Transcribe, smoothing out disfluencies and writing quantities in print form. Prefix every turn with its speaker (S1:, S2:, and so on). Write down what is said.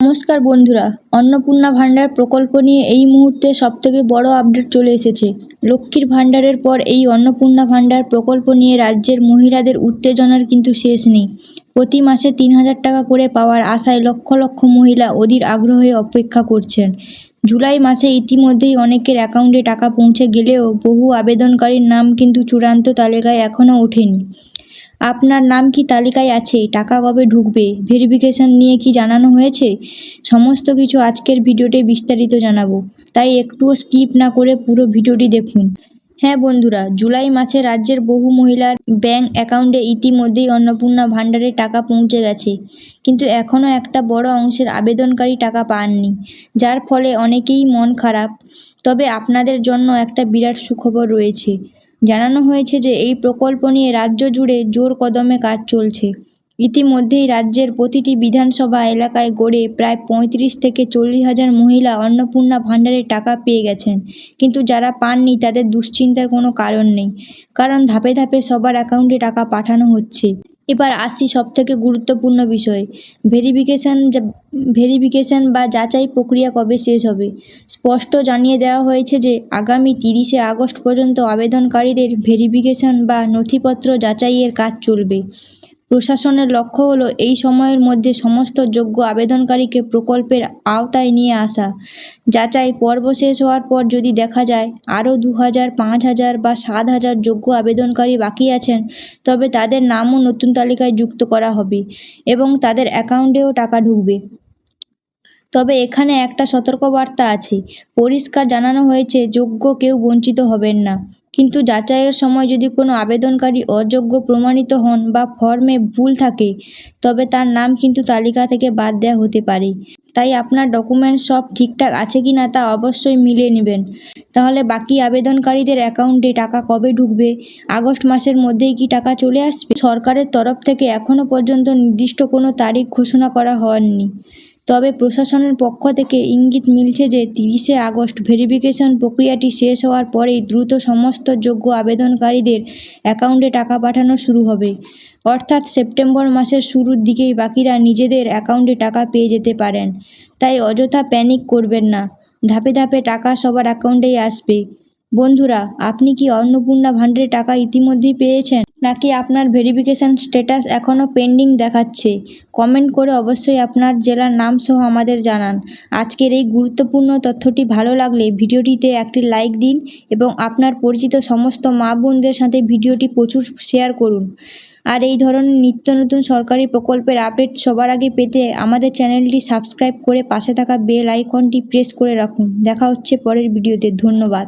S1: নমস্কার বন্ধুরা, অন্নপূর্ণা ভাণ্ডার প্রকল্প নিয়ে এই মুহূর্তে সবথেকে বড় আপডেট চলে এসেছে। লক্ষ্মীর ভাণ্ডারের পর এই অন্নপূর্ণা ভাণ্ডার প্রকল্প নিয়ে রাজ্যের মহিলাদের উত্তেজনার কিন্তু শেষ নেই। প্রতি মাসে ৩,০০০ টাকা করে পাওয়ার আশায় লক্ষ লক্ষ মহিলা অধীর আগ্রহে অপেক্ষা করছেন। জুলাই মাসে ইতিমধ্যেই অনেকের অ্যাকাউন্টে টাকা পৌঁছে গেলেও বহু আবেদনকারীর নাম কিন্তু চূড়ান্ত তালিকায় এখনও ওঠেনি। আপনার নাম কি তালিকায় আছে? টাকা কবে ঢুকবে? ভেরিফিকেশন নিয়ে কি জানানো হয়েছে? সমস্ত কিছু আজকের ভিডিওতে বিস্তারিত জানাবো, তাই একটুও স্কিপ না করে পুরো ভিডিওটি দেখুন। হ্যাঁ বন্ধুরা, জুলাই মাসে রাজ্যের বহু মহিলার ব্যাংক অ্যাকাউন্টে ইতিমধ্যেই অন্নপূর্ণা ভাণ্ডারের টাকা পৌঁছে গেছে, কিন্তু এখনও একটা বড় অংশের আবেদনকারী টাকা পাননি, যার ফলে অনেকেই মন খারাপ। তবে আপনাদের জন্য একটা বিরাট সুখবর রয়েছে। জানানো হয়েছে যে এই প্রকল্প নিয়ে রাজ্য জুড়ে জোর কদমে কাজ চলছে। ইতিমধ্যেই রাজ্যের প্রতিটি বিধানসভা এলাকায় গড়ে প্রায় ৩৫ থেকে ৪০,০০০ মহিলা অন্নপূর্ণা ভাণ্ডারের টাকা পেয়ে গেছেন, কিন্তু যারা পাননি তাদের দুশ্চিন্তার কোনো কারণ নেই, কারণ ধাপে ধাপে সবার অ্যাকাউন্টে টাকা পাঠানো হচ্ছে। এবার আসি সবথেকে গুরুত্বপূর্ণ বিষয়, ভেরিফিকেশন বা যাচাই প্রক্রিয়া কবে শেষ হবে। স্পষ্ট জানিয়ে দেওয়া হয়েছে যে আগামী ৩০শে আগস্ট পর্যন্ত আবেদনকারীদের ভেরিফিকেশন বা নথিপত্র যাচাইয়ের কাজ চলবে। প্রশাসনের লক্ষ্য হলো এই সময়ের মধ্যে সমস্ত যোগ্য আবেদনকারীকে প্রকল্পের আওতায় নিয়ে আসা। যাচাই পর্ব শেষ হওয়ার পর যদি দেখা যায় আরও ২,০০০, ৫,০০০ বা ৭,০০০ যোগ্য আবেদনকারী বাকি আছেন, তবে তাদের নামও নতুন তালিকায় যুক্ত করা হবে এবং তাদের অ্যাকাউন্টেও টাকা ঢুকবে। তবে এখানে একটা সতর্কবার্তা আছে। পরিষ্কার জানানো হয়েছে যোগ্য কেউ বঞ্চিত হবেন না, কিন্তু যাচাইয়ের সময় যদি কোনো আবেদনকারী অযোগ্য প্রমাণিত হন বা ফর্মে ভুল থাকে, তবে তার নাম কিন্তু তালিকা থেকে বাদ দেওয়া হতে পারে। তাই আপনার ডকুমেন্টস সব ঠিকঠাক আছে কি না তা অবশ্যই মিলিয়ে নেবেন। তাহলে বাকি আবেদনকারীদের অ্যাকাউন্টে টাকা কবে ঢুকবে? আগস্ট মাসের মধ্যেই কি টাকা চলে আসবে? সরকারের তরফ থেকে এখনও পর্যন্ত নির্দিষ্ট কোনো তারিখ ঘোষণা করা হয়নি, তবে প্রশাসনের পক্ষ থেকে ইঙ্গিত মিলছে যে ৩০শে আগস্ট ভেরিফিকেশন প্রক্রিয়াটি শেষ হওয়ার পরেই দ্রুত সমস্ত যোগ্য আবেদনকারীদের অ্যাকাউন্টে টাকা পাঠানো শুরু হবে। অর্থাৎ সেপ্টেম্বর মাসের শুরুর দিকেই বাকিরা নিজেদের অ্যাকাউন্টে টাকা পেয়ে যেতে পারেন। তাই অযথা প্যানিক করবেন না, ধাপে ধাপে টাকা সবার অ্যাকাউন্টেই আসবে। বন্ধুরা, আপনি কি অন্নপূর্ণা ভাণ্ডারের টাকা ইতিমধ্যেই পেয়েছেন, নাকি আপনার ভেরিফিকেশন স্ট্যাটাস এখনও পেন্ডিং দেখাচ্ছে? কমেন্ট করে অবশ্যই আপনার জেলার নাম সহ আমাদের জানান। আজকের এই গুরুত্বপূর্ণ তথ্যটি ভালো লাগলে ভিডিওটিতে একটি লাইক দিন এবং আপনার পরিচিত সমস্ত মা বোনদের সাথে ভিডিওটি প্রচুর শেয়ার করুন। আর এই ধরনের নিত্য নতুন সরকারি প্রকল্পের আপডেট সবার আগে পেতে আমাদের চ্যানেলটি সাবস্ক্রাইব করে পাশে থাকা বেল আইকনটি প্রেস করে রাখুন। দেখা হচ্ছে পরের ভিডিওতে। ধন্যবাদ।